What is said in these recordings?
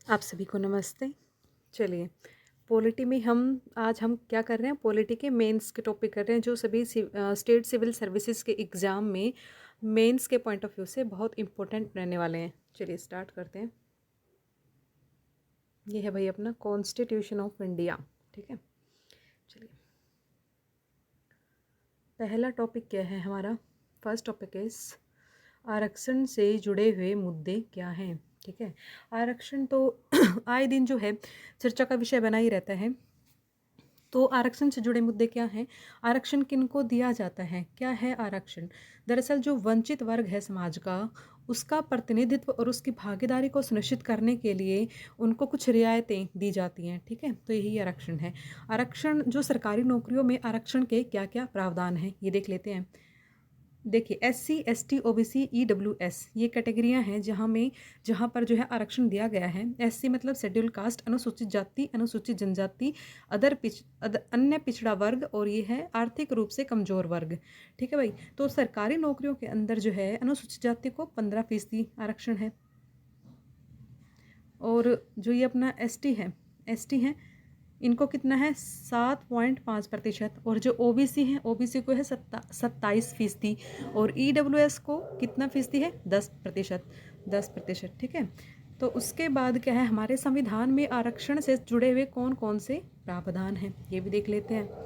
आप सभी को नमस्ते। चलिए, पॉलिटी में हम क्या कर रहे हैं, पॉलिटी के मेंस के टॉपिक कर रहे हैं जो सभी स्टेट सिविल सर्विसेज के एग्ज़ाम में मेंस के पॉइंट ऑफ व्यू से बहुत इंपॉर्टेंट रहने वाले हैं। चलिए स्टार्ट करते हैं। ये है भाई अपना कॉन्स्टिट्यूशन ऑफ इंडिया। ठीक है, चलिए पहला टॉपिक क्या है हमारा। फर्स्ट टॉपिक इज आरक्षण से जुड़े हुए मुद्दे क्या हैं। ठीक है, आरक्षण तो आए दिन जो है चर्चा का विषय बना ही रहता है। तो आरक्षण से जुड़े मुद्दे क्या हैं, आरक्षण किनको दिया जाता है, क्या है आरक्षण। दरअसल जो वंचित वर्ग है समाज का, उसका प्रतिनिधित्व और उसकी भागीदारी को सुनिश्चित करने के लिए उनको कुछ रियायतें दी जाती हैं। ठीक है, तो यही आरक्षण है। आरक्षण जो सरकारी नौकरियों में आरक्षण के क्या क्या प्रावधान हैं ये देख लेते हैं। देखिए SC ST OBC EWS ये कैटेगरियां हैं जहाँ पर जो है आरक्षण दिया गया है। SC मतलब शेड्यूल कास्ट, अनुसूचित जाति, अनुसूचित जनजाति, अन्य पिछड़ा वर्ग, और ये है आर्थिक रूप से कमजोर वर्ग। ठीक है भाई, तो सरकारी नौकरियों के अंदर जो है अनुसूचित जाति को 15% आरक्षण है, और जो ये अपना ST है इनको कितना है 7.5%, और जो OBC है OBC को है 27%, और EWS को कितना फीसदी है 10%। ठीक है, तो उसके बाद क्या है, हमारे संविधान में आरक्षण से जुड़े हुए कौन कौन से प्रावधान हैं ये भी देख लेते हैं।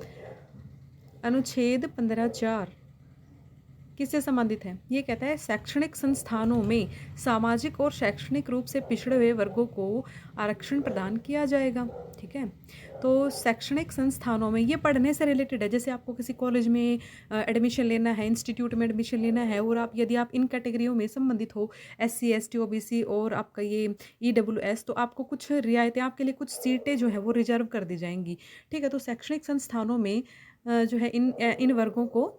अनुच्छेद 15(4) किससे संबंधित है, ये कहता है शैक्षणिक संस्थानों में सामाजिक और शैक्षणिक रूप से पिछड़े हुए वर्गों को आरक्षण प्रदान किया जाएगा। ठीक है, तो शैक्षणिक संस्थानों में ये पढ़ने से रिलेटेड है। जैसे आपको किसी कॉलेज में एडमिशन लेना है, इंस्टीट्यूट में एडमिशन लेना है, और आप यदि आप इन कैटेगरियों में संबंधित हो SC ST OBC और आपका ये EWS, तो आपको कुछ रियायतें, आपके लिए कुछ सीटें जो है वो रिजर्व कर दी जाएंगी। ठीक है, तो शैक्षणिक संस्थानों में जो है इन वर्गों को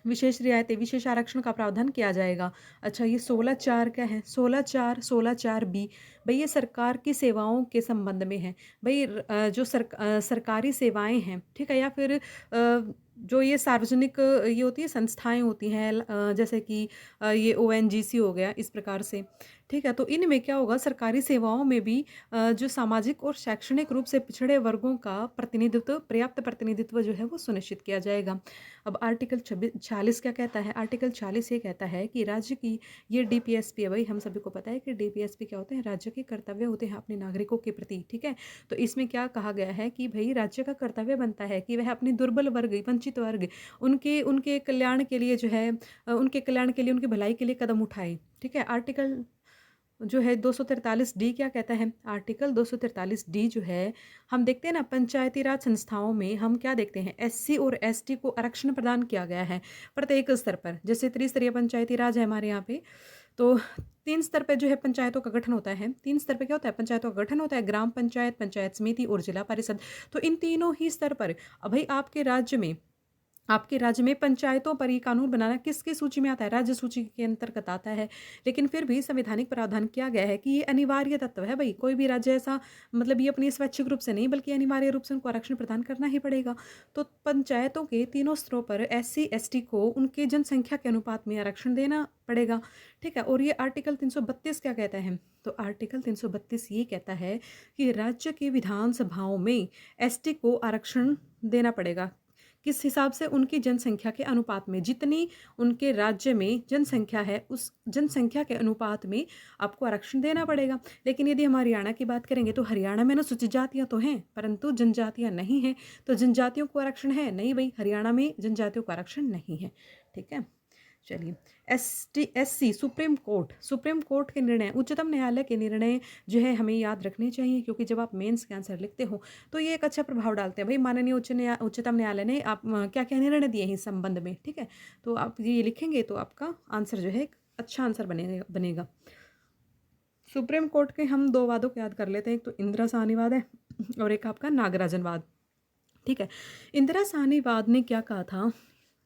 विशेष रियायतें, विशेष आरक्षण का प्रावधान किया जाएगा। अच्छा, ये 16(4) क्या है, 16(4) भाई ये सरकार की सेवाओं के संबंध में है। भाई जो सरकारी सेवाएं हैं, ठीक है, या फिर जो ये सार्वजनिक ये होती है संस्थाएं होती हैं, जैसे कि ये ONGC हो गया, इस प्रकार से। ठीक है, तो इनमें क्या होगा, सरकारी सेवाओं में भी जो सामाजिक और शैक्षणिक रूप से पिछड़े वर्गों का प्रतिनिधित्व, पर्याप्त प्रतिनिधित्व जो है वो सुनिश्चित किया जाएगा। अब आर्टिकल 46 क्या कहता है, आर्टिकल 46 ये कहता है कि राज्य की, ये DPSP है भाई, हम सभी को पता है कि DPSP क्या होते हैं, राज्य के कर्तव्य होते हैं अपने नागरिकों के प्रति। ठीक है, तो इसमें क्या कहा गया है कि भाई राज्य का कर्तव्य बनता है कि वह अपने दुर्बल वर्ग, वंचित वर्ग, उनके उनके कल्याण के लिए जो है उनके कल्याण के लिए, उनकी भलाई के लिए कदम उठाए। ठीक है, आर्टिकल जो है 243D क्या कहता है, आर्टिकल 243D जो है, हम देखते हैं ना पंचायती राज संस्थाओं में हम क्या देखते हैं, SC और ST को आरक्षण प्रदान किया गया है प्रत्येक स्तर पर। जैसे त्रिस्तरीय पंचायती राज है हमारे यहाँ पे, तो 3 स्तर पे जो है पंचायतों का गठन होता है। 3 स्तर पे क्या होता है, पंचायतों का गठन होता है, ग्राम पंचायत, पंचायत समिति और जिला परिषद। तो इन तीनों ही स्तर पर अब भाई आपके राज्य में पंचायतों पर ये कानून बनाना किसकी सूची में आता है, राज्य सूची के अंतर्गत आता है। लेकिन फिर भी संवैधानिक प्रावधान किया गया है कि ये अनिवार्य तत्व है भाई, कोई भी राज्य ऐसा मतलब ये अपनी स्वैच्छिक रूप से नहीं बल्कि अनिवार्य रूप से उनको आरक्षण प्रदान करना ही पड़ेगा। तो पंचायतों के तीनों स्तरों पर SC ST को उनके जनसंख्या के अनुपात में आरक्षण देना पड़ेगा। ठीक है, और ये आर्टिकल 332 क्या कहता है, तो आर्टिकल 332 ये कहता है कि राज्य की विधानसभाओं में ST को आरक्षण देना पड़ेगा। किस हिसाब से, उनकी जनसंख्या के अनुपात में, जितनी उनके राज्य में जनसंख्या है उस जनसंख्या के अनुपात में आपको आरक्षण देना पड़ेगा। लेकिन यदि हम हरियाणा की बात करेंगे तो हरियाणा में अनुसूचित जातियां तो हैं परंतु जनजातियां नहीं हैं, तो जनजातियों को आरक्षण है नहीं भाई, हरियाणा में जनजातियों को आरक्षण नहीं है। ठीक है, चलिए SC सुप्रीम कोर्ट के निर्णय, उच्चतम न्यायालय के निर्णय जो है हमें याद रखने चाहिए, क्योंकि जब आप मेंस के आंसर लिखते हो तो ये एक अच्छा प्रभाव डालते हैं भाई। माननीय उच्चतम न्यायालय ने आप क्या क्या निर्णय दिए हैं इस संबंध में। ठीक है, तो आप ये लिखेंगे तो आपका आंसर जो है एक अच्छा आंसर बनेगा। सुप्रीम कोर्ट के हम 2 वादों को याद कर लेते हैं, एक तो इंदिरा साहनी वाद है और एक आपका नागराजन वाद। ठीक है, इंदिरा साहनी वाद ने क्या कहा था,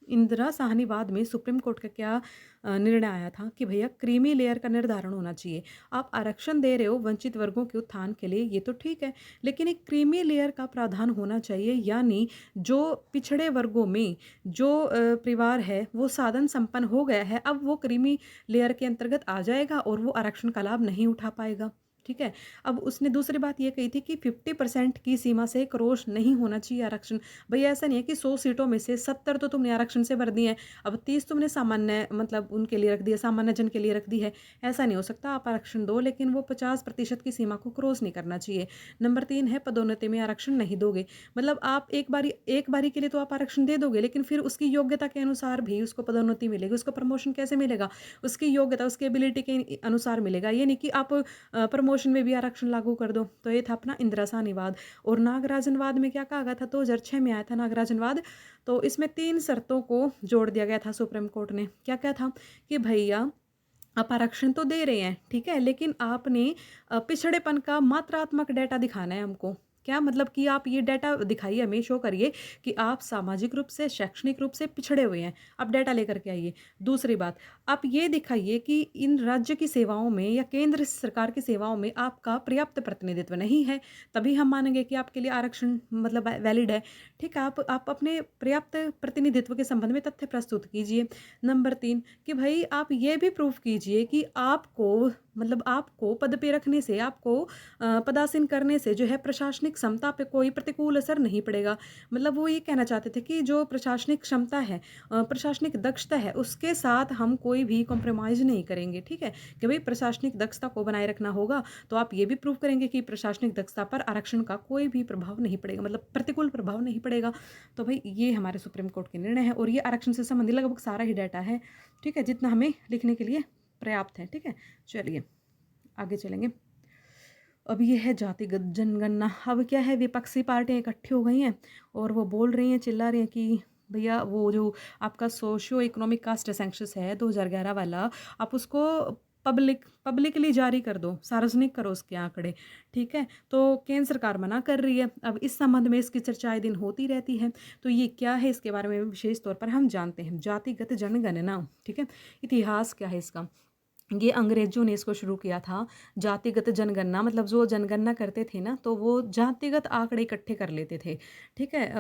इंदिरा साहनी वाद में सुप्रीम कोर्ट का क्या निर्णय आया था कि भैया क्रीमी लेयर का निर्धारण होना चाहिए। आप आरक्षण दे रहे हो वंचित वर्गों के उत्थान के लिए, ये तो ठीक है, लेकिन एक क्रीमी लेयर का प्रावधान होना चाहिए, यानी जो पिछड़े वर्गों में जो परिवार है वो साधन संपन्न हो गया है, अब वो क्रीमी लेयर के अंतर्गत आ जाएगा और वो आरक्षण का लाभ नहीं उठा पाएगा। ठीक है। अब उसने दूसरी बात ये कही थी कि 50% की सीमा से क्रॉस नहीं होना चाहिए आरक्षण। भैया ऐसा नहीं है कि 100 सीटों में से 70 तो तुमने आरक्षण से भर दिए हैं, अब 30 तुमने सामान्य मतलब उनके लिए रख दिया, सामान्य जन के लिए रख दी है। ऐसा नहीं हो सकता, आप आरक्षण दो लेकिन वो 50% की सीमा को क्रॉस नहीं करना चाहिए। नंबर 3 है पदोन्नति में आरक्षण नहीं दोगे। मतलब आप एक बारी के लिए तो आप आरक्षण दे दोगे, लेकिन फिर उसकी योग्यता के अनुसार भी उसको पदोन्नति मिलेगी, उसको प्रमोशन कैसे मिलेगा? उसकी योग्यता, उसकी एबिलिटी के अनुसार मिलेगा। ये नहीं कि आप प्रमोशन में भी आरक्षण लागू कर दो। तो ये था अपना इंदिरा साहनीवाद। और नागराजनवाद में क्या कहा गया था? 2006 में आया था नागराजनवाद। तो इसमें 3 शर्तों को जोड़ दिया गया था सुप्रीम कोर्ट ने। क्या क्या था कि भैया आप आरक्षण तो दे रहे हैं, ठीक है, लेकिन आपने पिछड़ेपन का मात्रात्मक डेटा दिखाना है हमको। क्या मतलब कि आप ये डेटा दिखाइए, हमें शो करिए कि आप सामाजिक रूप से, शैक्षणिक रूप से पिछड़े हुए हैं। आप डेटा लेकर के आइए। दूसरी बात, आप ये दिखाइए कि इन राज्य की सेवाओं में या केंद्र सरकार की सेवाओं में आपका पर्याप्त प्रतिनिधित्व नहीं है, तभी हम मानेंगे कि आपके लिए आरक्षण मतलब वैलिड है। ठीक है, आप अपने पर्याप्त प्रतिनिधित्व के संबंध में तथ्य प्रस्तुत कीजिए। नंबर 3 कि भाई आप ये भी प्रूफ कीजिए कि आपको मतलब आपको पद पे रखने से, आपको पदासीन करने से जो है प्रशासनिक क्षमता पे कोई प्रतिकूल असर नहीं पड़ेगा। मतलब वो ये कहना चाहते थे कि जो प्रशासनिक क्षमता है, प्रशासनिक दक्षता है, उसके साथ हम कोई भी कॉम्प्रोमाइज़ नहीं करेंगे। ठीक है, कि भाई प्रशासनिक दक्षता को बनाए रखना होगा, तो आप ये भी प्रूव करेंगे कि प्रशासनिक दक्षता पर आरक्षण का कोई भी प्रभाव नहीं पड़ेगा, मतलब प्रतिकूल प्रभाव नहीं पड़ेगा। तो भाई ये हमारे सुप्रीम कोर्ट के निर्णय है और ये आरक्षण से संबंधित लगभग सारा ही डाटा है। ठीक है, जितना हमें लिखने के लिए पर्याप्त है। ठीक है, चलिए आगे चलेंगे। अब ये है जातिगत जनगणना। अब क्या है, विपक्षी पार्टियां इकट्ठी हो गई हैं और वो बोल रही हैं, चिल्ला रही हैं कि भैया वो जो आपका सोशियो इकोनॉमिक कास्ट सेंसस है 2011 वाला, आप उसको पब्लिकली जारी कर दो, सार्वजनिक करो उसके आंकड़े। ठीक है, तो केंद्र सरकार मना कर रही है। अब इस संबंध में इसकी चर्चा आए दिन होती रहती है। तो ये क्या है, इसके बारे में विशेष तौर पर हम जानते हैं। जातिगत जनगणना, ठीक है, इतिहास क्या है इसका? ये अंग्रेजों ने इसको शुरू किया था। जातिगत जनगणना मतलब जो जनगणना करते थे ना, तो वो जातिगत आंकड़े इकट्ठे कर लेते थे। ठीक है,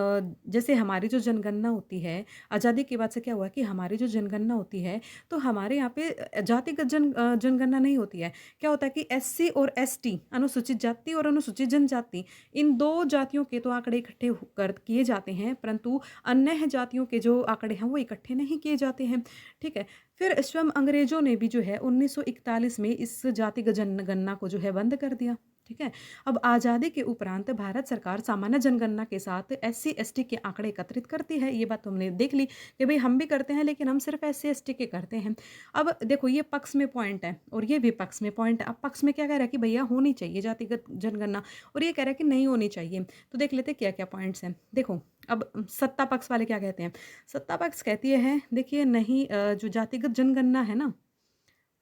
जैसे हमारी जो जनगणना होती है, आज़ादी के बाद से क्या हुआ कि हमारी जो जनगणना होती है, तो हमारे यहाँ पे जातिगत जनगणना नहीं होती है। क्या होता है कि एससी और एसटी, अनुसूचित जाति और अनुसूचित जनजाति, इन 2 जातियों के तो आंकड़े इकट्ठे कर किए जाते हैं, परंतु अन्य जातियों के जो आंकड़े हैं वो इकट्ठे नहीं किए जाते हैं। ठीक है, फिर स्वयं अंग्रेजों ने भी जो है 1941 में इस जातिगत जनगणना को जो है बंद कर दिया। ठीक है, अब आज़ादी के उपरांत भारत सरकार सामान्य जनगणना के साथ एससी एसटी के आंकड़े एकत्रित करती है। ये बात तो हमने देख ली कि भाई हम भी करते हैं, लेकिन हम सिर्फ एससी एसटी के करते हैं। अब देखो, ये पक्ष में पॉइंट है और ये विपक्ष में पॉइंट है। अब पक्ष में क्या कह रहा है कि भैया होनी चाहिए जातिगत जनगणना, और ये कह रहा है कि नहीं होनी चाहिए। तो देख लेते क्या क्या पॉइंट्स हैं। देखो, अब सत्ता पक्ष वाले क्या कहते हैं। सत्ता पक्ष कहती है, देखिए नहीं, जो जातिगत जनगणना है ना,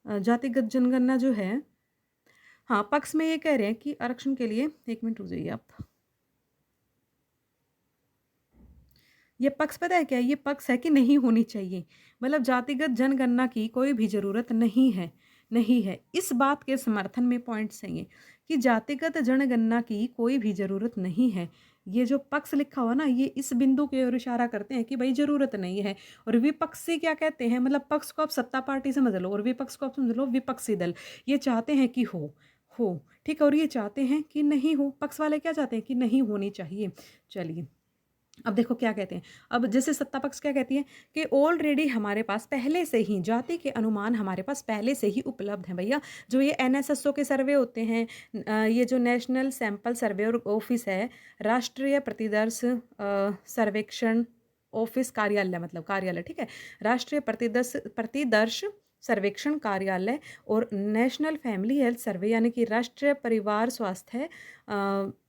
जातिगत जनगणना जो है, हाँ, पक्ष में ये कह रहे हैं कि आरक्षण के लिए, 1 मिनट रुक जाइए आप। ये पक्ष पता है क्या है? ये पक्ष है कि नहीं होनी चाहिए, मतलब जातिगत जनगणना की कोई भी ज़रूरत नहीं है, नहीं है। इस बात के समर्थन में पॉइंट्स हैं ये कि जातिगत जनगणना की कोई भी ज़रूरत नहीं है। ये जो पक्ष लिखा हुआ ना, ये इस बिंदु की ओर इशारा करते हैं कि भाई ज़रूरत नहीं है। और विपक्षी क्या कहते हैं, मतलब पक्ष को आप सत्ता पार्टी समझ लो और विपक्ष को आप समझ लो विपक्षी दल। ये चाहते हैं कि हो, ठीक है, और ये चाहते हैं कि नहीं हो। पक्ष वाले क्या चाहते हैं कि नहीं होनी चाहिए। चलिए, अब देखो क्या कहते हैं। अब जैसे सत्ता पक्ष क्या कहती है कि ऑलरेडी हमारे पास पहले से ही जाति के अनुमान हमारे पास पहले से ही उपलब्ध हैं भैया। जो ये एनएसएसओ के सर्वे होते हैं, ये जो नेशनल सैंपल सर्वे और ऑफिस है, राष्ट्रीय प्रतिदर्श सर्वेक्षण ऑफिस कार्यालय, मतलब कार्यालय, ठीक है, राष्ट्रीय प्रतिदर्श प्रतिदर्श सर्वेक्षण कार्यालय और नेशनल फैमिली हेल्थ सर्वे यानी कि राष्ट्रीय परिवार स्वास्थ्य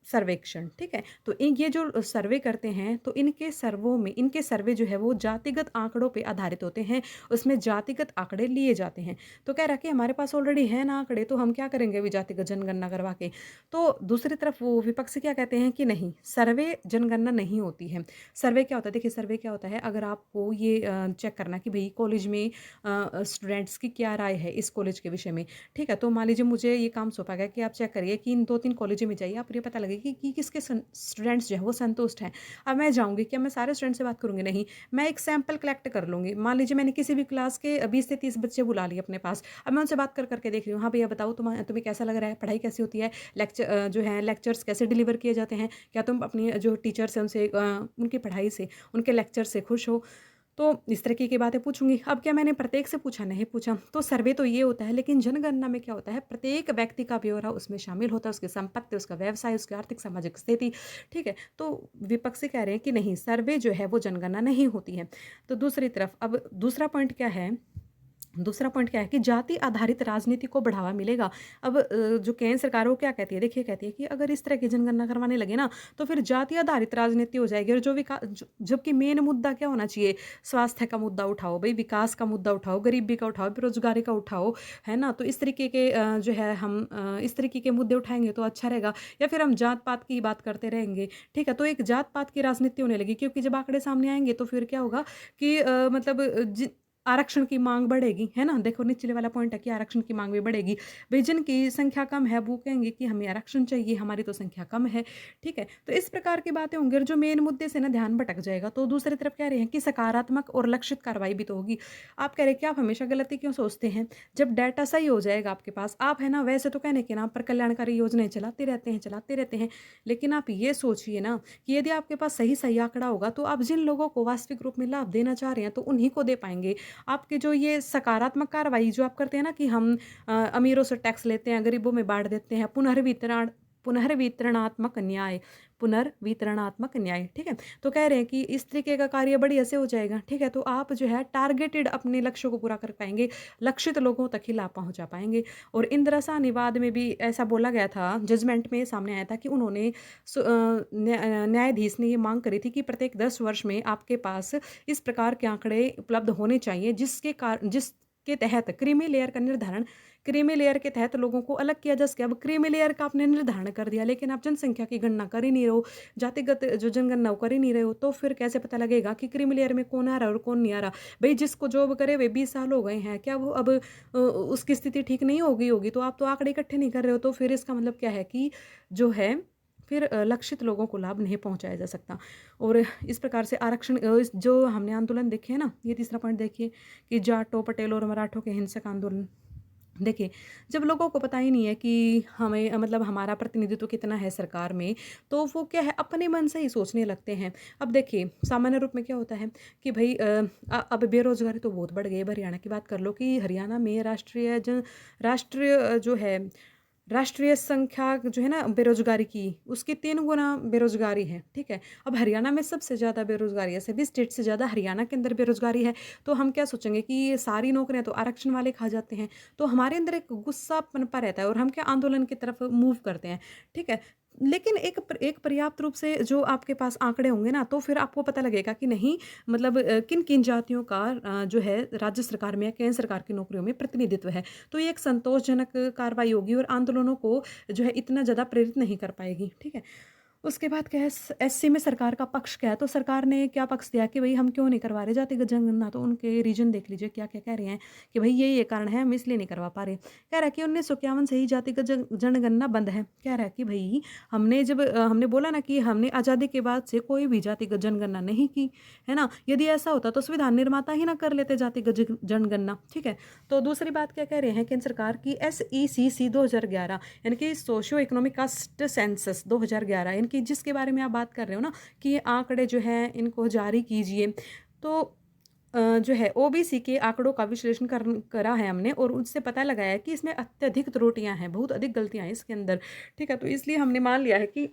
सर्वेक्षण। ठीक है, तो ये जो सर्वे करते हैं, तो इनके सर्वे जो है वो जातिगत आंकड़ों पे आधारित होते हैं। उसमें जातिगत आंकड़े लिए जाते हैं। तो कह रहा कि हमारे पास ऑलरेडी है ना आंकड़े, तो हम क्या करेंगे अभी जातिगत जनगणना करवा के। तो दूसरी तरफ वो विपक्ष क्या कहते हैं कि नहीं, सर्वे जनगणना नहीं होती है। सर्वे क्या होता है, देखिए सर्वे क्या होता है, अगर आपको ये चेक करना कि भाई कॉलेज में स्टूडेंट्स की क्या राय है इस कॉलेज के विषय में, ठीक है, तो मान लीजिए मुझे ये काम सौंपा गया कि आप चेक करिए कि इन 2-3 कॉलेजों में जाइए, आप ये पता लगे जाएंगे कि किसके स्टूडेंट्स जो है वो संतुष्ट हैं। अब मैं जाऊँगी, क्या मैं सारे स्टूडेंट से बात करूँगी? नहीं, मैं एक सैंपल कलेक्ट कर लूँगी। मान लीजिए मैंने किसी भी क्लास के 20 से 30 बच्चे बुला लिए अपने पास। अब मैं उनसे बात कर कर के देख रही हूँ, हाँ भैया बताओ तुम्हें कैसा लग रहा है, पढ़ाई कैसी होती है, जो है लेक्चर्स कैसे डिलीवर किए जाते हैं, क्या तुम अपनी जो टीचर्स हैं उनसे उनकी पढ़ाई से, उनके लेक्चर से खुश हो? तो इस तरीके की बातें पूछूंगी। अब क्या मैंने प्रत्येक से पूछा? नहीं पूछा। तो सर्वे तो ये होता है, लेकिन जनगणना में क्या होता है, प्रत्येक व्यक्ति का ब्यौरा उसमें शामिल होता है, उसकी संपत्ति, उसका व्यवसाय, उसकी आर्थिक सामाजिक स्थिति। ठीक है, तो विपक्षी कह रहे हैं कि नहीं, सर्वे जो है वो जनगणना नहीं होती है। तो दूसरी तरफ अब दूसरा पॉइंट क्या है, दूसरा पॉइंट क्या है कि जाति आधारित राजनीति को बढ़ावा मिलेगा। अब जो केंद्र सरकार वो क्या कहती है, देखिए कहती है कि अगर इस तरह की जनगणना करवाने लगे ना तो फिर जाति आधारित राजनीति हो जाएगी, और जो विकास, जबकि मेन मुद्दा क्या होना चाहिए, स्वास्थ्य का मुद्दा उठाओ भाई, विकास का मुद्दा उठाओ, गरीबी का उठाओ, बेरोजगारी का उठाओ, है ना। तो इस तरीके के जो है हम इस तरीके के मुद्दे उठाएंगे तो अच्छा रहेगा, या फिर हम जात पात की बात करते रहेंगे। ठीक है, तो एक जात पात की राजनीति होने लगी, क्योंकि जब आंकड़े सामने आएंगे तो फिर क्या होगा कि मतलब आरक्षण की मांग बढ़ेगी, है ना। देखो निचले वाला पॉइंट है कि आरक्षण की मांग भी बढ़ेगी। भाई जिनकी संख्या कम है वो कहेंगे कि हमें आरक्षण चाहिए, हमारी तो संख्या कम है। ठीक है, तो इस प्रकार की बातें होंगी, और जो मेन मुद्दे से ना ध्यान भटक जाएगा। तो दूसरी तरफ कह रहे हैं कि सकारात्मक और लक्षित कार्रवाई भी तो होगी। आप कह रहे हैं कि आप हमेशा गलती क्यों सोचते हैं, जब डाटा सही हो जाएगा आपके पास, आप है ना वैसे तो कहने के नाम पर कल्याणकारी योजनाएं चलाते रहते हैं, लेकिन आप ये सोचिए ना कि यदि आपके पास सही सही आंकड़ा होगा तो आप जिन लोगों को वास्तविक रूप में लाभ देना चाह रहे हैं तो उन्हीं को दे पाएंगे। आपके जो ये सकारात्मक कार्रवाई जो आप करते हैं ना कि हम अमीरों से टैक्स लेते हैं, गरीबों में बांट देते हैं, पुनर्वितरणात्मक न्याय, पुनर्वितरणात्मक न्याय। ठीक है, तो कह रहे हैं कि इस तरीके का कार्य बढ़िया से हो जाएगा। ठीक है, तो आप जो है टारगेटेड अपने लक्ष्यों को पूरा कर पाएंगे, लक्षित लोगों तक ही लाभ पहुंचा पाएंगे। और इंदिरा साहनी वाद में भी ऐसा बोला गया था, जजमेंट में सामने आया था कि उन्होंने न्यायाधीश ने ये मांग करी थी कि प्रत्येक 10 वर्ष में आपके पास इस प्रकार के आंकड़े उपलब्ध होने चाहिए जिसके तहत क्रीमी लेयर का निर्धारण, क्रीमी लेयर के तहत लोगों को अलग किया जा सके। अब क्रीमी लेयर का आपने निर्धारण कर दिया, लेकिन आप जनसंख्या की गणना कर ही नहीं रहे हो, जातिगत जो जनगणना कर ही नहीं रहे हो, तो फिर कैसे पता लगेगा कि क्रीमी लेयर में कौन आ रहा है और कौन नहीं आ रहा। भाई जिसको जॉब करे हुए 20 साल हो गए हैं, क्या वो अब उसकी स्थिति ठीक नहीं होगी? तो आप तो आंकड़े इकट्ठे नहीं कर रहे हो, तो फिर इसका मतलब क्या है कि जो है फिर लक्षित लोगों को लाभ नहीं पहुंचाया जा सकता। और इस प्रकार से आरक्षण जो हमने आंदोलन देखे हैं ना, ये तीसरा पॉइंट देखिए कि जाटों, पटेलों और मराठों के हिंसक आंदोलन। देखिए, जब लोगों को पता ही नहीं है कि हमें मतलब हमारा प्रतिनिधित्व कितना है सरकार में, तो वो क्या है अपने मन से ही सोचने लगते हैं। अब देखिए सामान्य रूप में क्या होता है कि भाई अब बेरोजगारी तो बहुत बढ़ गई है। अब हरियाणा की बात कर लो कि हरियाणा में राष्ट्रीय जो है राष्ट्रीय संख्या जो है ना बेरोजगारी की, उसकी 3 गुना बेरोजगारी है। ठीक है, अब हरियाणा में सबसे ज़्यादा बेरोजगारी है, सभी स्टेट से ज़्यादा हरियाणा के अंदर बेरोजगारी है। तो हम क्या सोचेंगे कि ये सारी नौकरियां तो आरक्षण वाले खा जाते हैं, तो हमारे अंदर एक गुस्सा पनपा रहता है और हम क्या आंदोलन की तरफ मूव करते हैं। ठीक है, लेकिन एक पर्याप्त रूप से जो आपके पास आंकड़े होंगे ना, तो फिर आपको पता लगेगा कि नहीं मतलब किन किन जातियों का जो है राज्य सरकार में या केंद्र सरकार की नौकरियों में प्रतिनिधित्व है। तो ये एक संतोषजनक कार्रवाई होगी और आंदोलनों को जो है इतना ज़्यादा प्रेरित नहीं कर पाएगी। ठीक है, उसके बाद क्या है, एससी में सरकार का पक्ष क्या है। तो सरकार ने क्या पक्ष दिया कि भाई हम क्यों नहीं करवा रहे जातिगत जनगणना, तो उनके रीजन देख लीजिए क्या क्या कह रहे हैं कि भाई ये कारण है हम इसलिए नहीं करवा पा रहे। कह रहा है कि 1951 से ही जातिगत जनगणना बंद है। कह रहा है कि भाई हमने बोला ना कि हमने आज़ादी के बाद से कोई भी जातिगत जनगणना नहीं की, है ना। यदि ऐसा होता तो संविधान निर्माता ही ना कर लेते जातिगत जनगणना। ठीक है, तो दूसरी बात क्या कह रहे हैं केंद्र सरकार की, SECC 2011 यानी कि सोशियो इकोनॉमिक कास्ट सेंसस 2011, यानी कि जिसके बारे में आप बात कर रहे हो ना कि ये आंकड़े जो हैं इनको जारी कीजिए। तो जो है ओबीसी के आंकड़ों का विश्लेषण करा है हमने, और उससे पता लगाया है कि इसमें अत्यधिक त्रुटियां हैं, बहुत अधिक गलतियां हैं इसके अंदर। ठीक है, तो इसलिए हमने मान लिया है कि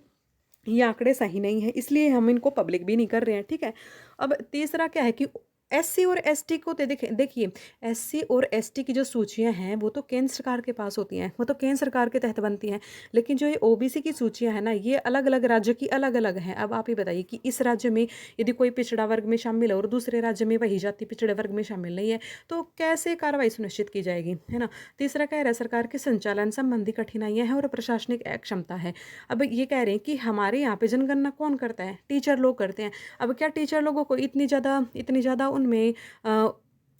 ये आंकड़े सही नहीं है, इसलिए हम इनको पब्लिक भी नहीं कर रहे हैं। ठीक है, अब तीसरा क्या है कि एससी और एसटी को देखिए एससी और एसटी की जो सूचियां हैं वो तो केंद्र सरकार के पास होती हैं, वो तो केंद्र सरकार के तहत बनती हैं। लेकिन जो ये ओबीसी की सूचियां हैं ना, ये अलग अलग राज्य की अलग अलग हैं। अब आप ही बताइए कि इस राज्य में यदि कोई पिछड़ा वर्ग में शामिल है और दूसरे राज्य में वही जाति पिछड़े वर्ग में शामिल नहीं है, तो कैसे कार्रवाई सुनिश्चित की जाएगी, है ना। तीसरा कह रहा है सरकार के संचालन संबंधी कठिनाइयां हैं और प्रशासनिक अक्षमता है। अब ये कह रहे हैं कि हमारे यहाँ पे जनगणना कौन करता है, टीचर लोग करते हैं। अब क्या टीचर लोगों को इतनी ज़्यादा उनमें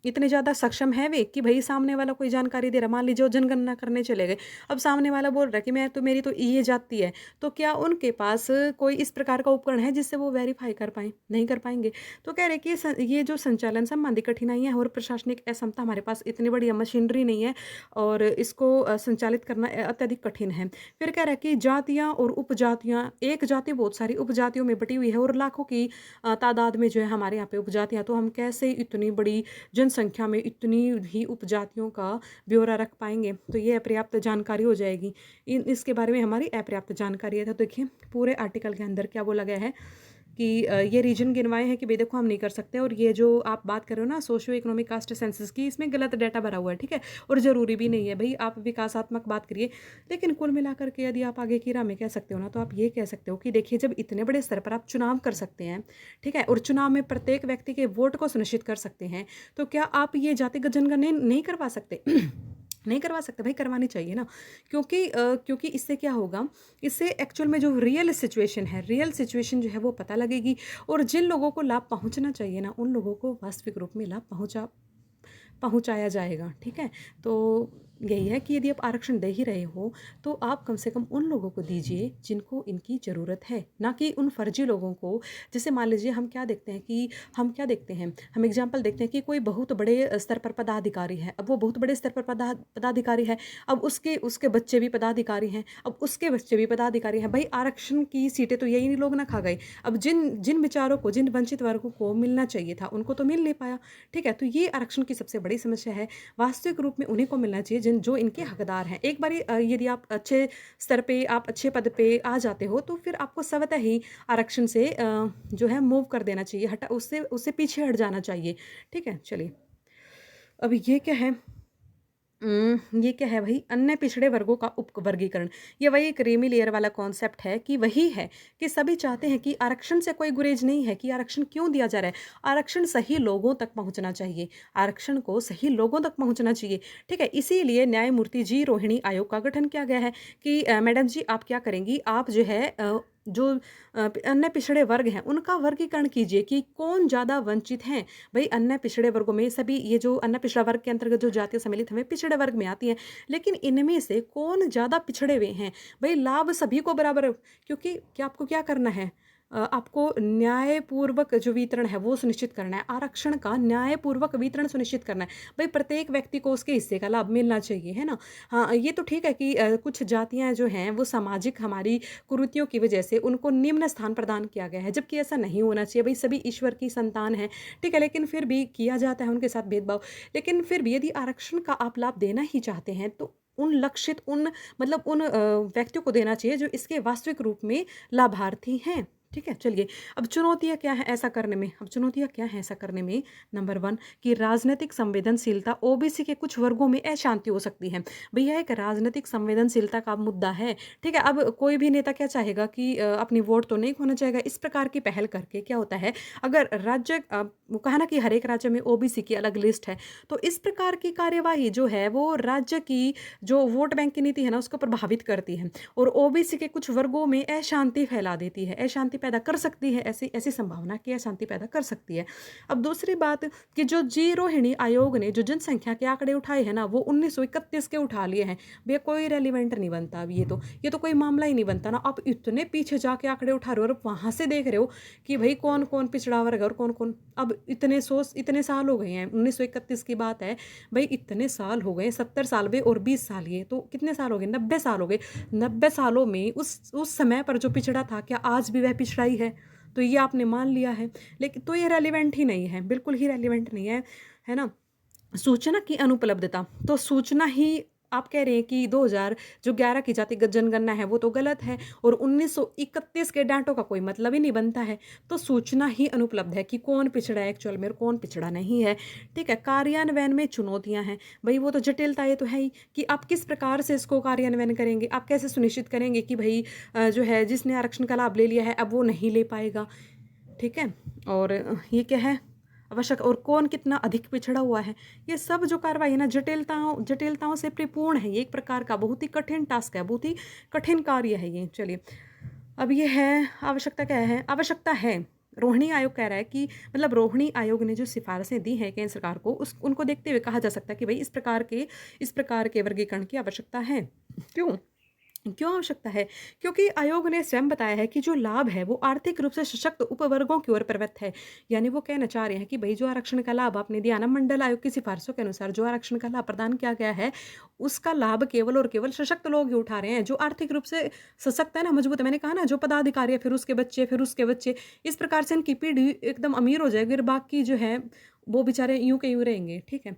इतने ज़्यादा सक्षम है वे कि भाई सामने वाला कोई जानकारी दे रहा, मान लीजिए वो जनगणना करने चले गए, अब सामने वाला बोल रहा है कि मैं तो मेरी तो ये जाति है, तो क्या उनके पास कोई इस प्रकार का उपकरण है जिससे वो वेरीफाई कर पाएँ? नहीं कर पाएंगे। तो कह रहे कि ये जो संचालन संबंधी कठिनाइयाँ और प्रशासनिक असमता, हमारे पास इतनी बड़ी मशीनरी नहीं है और इसको संचालित करना अत्यधिक कठिन है। फिर कह रहा है कि जातियाँ और उपजातियाँ, एक जाति बहुत सारी उपजातियों में बटी हुई है और लाखों की तादाद में जो है हमारे यहाँ पे उपजातियाँ, तो हम कैसे इतनी बड़ी जनसंख्या में इतनी ही उपजातियों का ब्यौरा रख पाएंगे? तो ये अपर्याप्त जानकारी हो जाएगी। इसके बारे में हमारी अपर्याप्त जानकारी है। तो देखिए पूरे आर्टिकल के अंदर क्या बोला गया है कि ये रीजन गिनवाए हैं कि भाई देखो हम नहीं कर सकते, और ये जो आप बात कर रहे हो ना सोशियो इकोनॉमिक कास्ट सेंसस की, इसमें गलत डाटा भरा हुआ है, ठीक है, और ज़रूरी भी नहीं है भाई, आप विकासात्मक बात करिए। लेकिन कुल मिलाकर के यदि आप आगे की राह में कह सकते हो ना, तो आप ये कह सकते हो कि देखिए जब इतने बड़े स्तर पर आप चुनाव कर सकते हैं, ठीक है, और चुनाव में प्रत्येक व्यक्ति के वोट को सुनिश्चित कर सकते हैं, तो क्या आप ये जातिगत जनगणना नहीं करवा सकते? नहीं करवा सकते भाई, करवानी चाहिए ना, क्योंकि इससे क्या होगा, इससे एक्चुअल में जो रियल सिचुएशन है, रियल सिचुएशन जो है वो पता लगेगी, और जिन लोगों को लाभ पहुंचना चाहिए ना, उन लोगों को वास्तविक रूप में लाभ पहुंचाया जाएगा, ठीक है। तो यही है कि यदि आप आरक्षण दे ही रहे हो तो आप कम से कम उन लोगों को दीजिए जिनको इनकी ज़रूरत है, ना कि उन फर्जी लोगों को। जैसे मान लीजिए हम क्या देखते हैं कि हम एग्जाम्पल देखते हैं कि कोई बहुत बड़े स्तर पर पदाधिकारी है, अब वो बहुत बड़े स्तर पर पदाधिकारी है, अब उसके उसके बच्चे भी पदाधिकारी हैं, अब उसके बच्चे भी पदाधिकारी हैं, भाई आरक्षण की सीटें तो यही लोग ना खा गए। अब जिन जिन बेचारों को, जिन वंचित वर्गों को मिलना चाहिए था उनको तो मिल नहीं पाया, ठीक है। तो ये आरक्षण की सबसे बड़ी समस्या है। वास्तविक रूप में उन्हीं को मिलना चाहिए जो इनके हकदार हैं। एक बारी यदि आप अच्छे स्तर पे, आप अच्छे पद पे आ जाते हो, तो फिर आपको स्वतः ही आरक्षण से जो है मूव कर देना चाहिए, हटा उससे उससे पीछे हट जाना चाहिए, ठीक है। चलिए अब ये क्या है भाई, अन्य पिछड़े वर्गों का उपवर्गीकरण। ये वही क्रीमी लेयर वाला कॉन्सेप्ट है कि वही है कि सभी चाहते हैं कि आरक्षण से कोई गुरेज नहीं है कि आरक्षण क्यों दिया जा रहा है, आरक्षण सही लोगों तक पहुंचना चाहिए, आरक्षण को सही लोगों तक पहुंचना चाहिए, ठीक है। इसीलिए न्यायमूर्ति जी रोहिणी आयोग का गठन किया गया है कि मैडम जी आप क्या करेंगी, आप जो है जो अन्य पिछड़े वर्ग हैं उनका वर्गीकरण कीजिए कि कौन ज़्यादा वंचित हैं। भाई अन्य पिछड़े वर्गों में सभी, ये जो अन्य पिछड़ा वर्ग के अंतर्गत जो जातियां सम्मिलित हमें पिछड़े वर्ग में आती हैं, लेकिन इनमें से कौन ज़्यादा पिछड़े हुए हैं, भाई लाभ सभी को बराबर, क्योंकि क्या आपको क्या करना है, आपको न्यायपूर्वक जो वितरण है वो सुनिश्चित करना है, आरक्षण का न्यायपूर्वक वितरण सुनिश्चित करना है। भाई प्रत्येक व्यक्ति को उसके हिस्से का लाभ मिलना चाहिए, है ना। हाँ ये तो ठीक है कि कुछ जातियां जो हैं वो सामाजिक हमारी कुरीतियों की वजह से उनको निम्न स्थान प्रदान किया गया है, जबकि ऐसा नहीं होना चाहिए। भाई सभी ईश्वर की संतान है, ठीक है, लेकिन फिर भी किया जाता है उनके साथ भेदभाव। लेकिन फिर भी यदि आरक्षण का आप लाभ देना ही चाहते हैं तो उन लक्षित, उन मतलब उन व्यक्तियों को देना चाहिए जो इसके वास्तविक रूप में लाभार्थी हैं, ठीक है। चलिए अब चुनौतियाँ क्या है ऐसा करने में, अब चुनौतियाँ क्या है ऐसा करने में। नंबर 1 कि राजनीतिक संवेदनशीलता, ओबीसी के कुछ वर्गों में अशांति हो सकती है। भैया एक राजनीतिक संवेदनशीलता का मुद्दा है, ठीक है। अब कोई भी नेता क्या चाहेगा कि अपनी वोट तो नहीं खोना चाहेगा, इस प्रकार की पहल करके क्या होता है, अगर राज्य वो कहा ना कि हर एक राज्य में ओबीसी की अलग लिस्ट है, तो इस प्रकार की कार्यवाही जो है वो राज्य की जो वोट बैंक की नीति है ना उसको प्रभावित करती है, और ओबीसी के कुछ वर्गों में अशांति फैला देती है, अशांति पैदा कर सकती है, ऐसी ऐसी संभावना कि अशांति पैदा कर सकती है। अब दूसरी बात कि जो जी रोहिणी आयोग ने जो जनसंख्या के आंकड़े उठाए हैं ना वो 1931 के उठा लिए हैं, भैया कोई रेलिवेंट नहीं बनता। अब ये तो कोई मामला ही नहीं बनता ना। आप इतने पीछे जाके आंकड़े उठा रहे हो और वहां से देख रहे हो कि भाई कौन कौन पिछड़ा वर्ग है और कौन कौन। अब इतने साल हो गए हैं, 1931 की बात है भाई, इतने साल हो गए, 70 साल हुए और 20 साल, ये तो कितने साल हो गए, 90 साल हो गए। 90 सालों में उस समय पर जो पिछड़ा था क्या आज भी वह पिछड़ा ही है? तो ये आपने मान लिया है, लेकिन तो ये रेलिवेंट ही नहीं है, बिल्कुल ही रेलिवेंट नहीं है ना। सूचना की अनुपलब्धता, तो सूचना ही आप कह रहे हैं कि 2011 की जातिगत जनगणना है वो तो गलत है, और 1931 के डाटों का कोई मतलब ही नहीं बनता है। तो सूचना ही अनुपलब्ध है कि कौन पिछड़ा है एक्चुअल में और कौन पिछड़ा नहीं है, ठीक है। कार्यान्वयन में चुनौतियां हैं, भाई वो तो जटिलता ये तो है ही कि आप किस प्रकार से इसको कार्यान्वयन करेंगे, आप कैसे सुनिश्चित करेंगे कि भाई जो है जिसने आरक्षण का लाभ ले लिया है अब वो नहीं ले पाएगा, ठीक है। और ये क्या है आवश्यक, और कौन कितना अधिक पिछड़ा हुआ है, ये सब जो कार्रवाई है ना जटिलताओं से परिपूर्ण है। ये एक प्रकार का बहुत ही कठिन टास्क है, बहुत ही कठिन कार्य है ये। चलिए अब ये है आवश्यकता, क्या है आवश्यकता है रोहिणी आयोग कह रहा है कि मतलब रोहिणी आयोग ने जो सिफारिशें दी हैं केंद्र सरकार को उस उनको देखते हुए कहा जा सकता है कि भाई इस प्रकार के वर्गीकरण की आवश्यकता है। क्यों? क्यों आवश्यकता है? क्योंकि आयोग ने स्वयं बताया है कि जो लाभ है वो आर्थिक रूप से सशक्त उपवर्गों की ओर प्रवृत्त है। यानी वो कहना चाह रहे हैं कि भाई जो आरक्षण का लाभ आपने दिया ना, मंडल आयोग की सिफारिशों के अनुसार जो आरक्षण का लाभ प्रदान किया गया है, उसका लाभ केवल और केवल सशक्त लोग ही उठा रहे हैं, जो आर्थिक रूप से सशक्त है ना, मजबूत है। मैंने कहा ना, जो पदाधिकारी है, फिर उसके बच्चे, इस प्रकार से इनकी पीढ़ी एकदम अमीर हो जाएगी और बाकी जो है वो बेचारे यूं के यूं रहेंगे। ठीक है।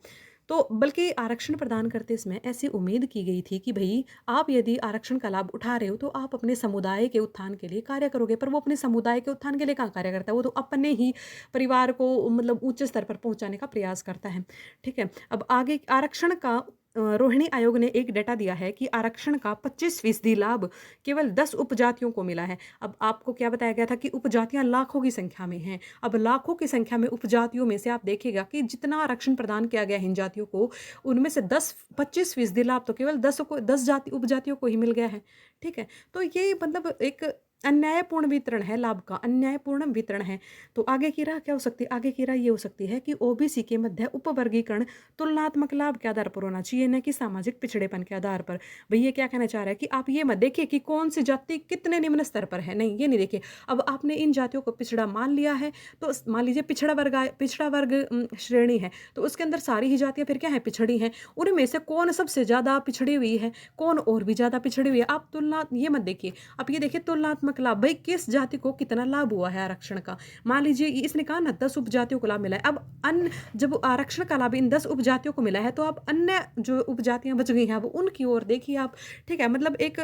तो बल्कि आरक्षण प्रदान करते समय ऐसी उम्मीद की गई थी कि भई आप यदि आरक्षण का लाभ उठा रहे हो तो आप अपने समुदाय के उत्थान के लिए कार्य करोगे। पर वो अपने समुदाय के उत्थान के लिए कहाँ कार्य करता है? वो तो अपने ही परिवार को मतलब ऊँचे स्तर पर पहुँचाने का प्रयास करता है। ठीक है? अब आगे आरक्षण का रोहिणी आयोग ने एक डेटा दिया है कि आरक्षण का 25% लाभ केवल 10 उपजातियों को मिला है। अब आपको क्या बताया गया था कि उपजातियाँ लाखों की संख्या में हैं। अब लाखों की संख्या में उपजातियों में से आप देखिएगा कि जितना आरक्षण प्रदान किया गया है इन जातियों को, उनमें से 10-25% लाभ तो केवल 10 जाति उपजातियों को ही मिल गया है। ठीक है? तो ये मतलब एक अन्यायपूर्ण वितरण है लाभ का, अन्यायपूर्ण वितरण है। तो आगे की राह क्या हो सकती है? आगे की राह ये हो सकती है कि ओबीसी के मध्य उपवर्गीकरण तुलनात्मक लाभ के आधार पर होना चाहिए, न कि सामाजिक पिछड़ेपन के आधार पर। भई ये क्या कहना चाह रहा है कि आप ये मत देखिए कि कौन सी जाति कितने निम्न स्तर पर है, नहीं ये नहीं देखिए। अब आपने इन जातियों को पिछड़ा मान लिया है, तो मान लीजिए पिछड़ा वर्ग श्रेणी है, तो उसके अंदर सारी ही जातियाँ फिर क्या है? पिछड़ी हैं। उनमें से कौन सबसे ज़्यादा पिछड़ी हुई है, कौन और भी ज़्यादा पिछड़ी हुई है। आप तुलना ये मत देखिए, आप ये देखिए तुलनात्मक लाभ, भाई किस जाति को कितना लाभ हुआ है आरक्षण का। मान लीजिए इसने कहा ना 10 उपजातियों को लाभ मिला है। अब अन्य जब आरक्षण का लाभ इन 10 उपजातियों को मिला है, तो अब अन्य जो उपजातियां बच गई हैं अब उनकी ओर देखिए आप। ठीक है? मतलब एक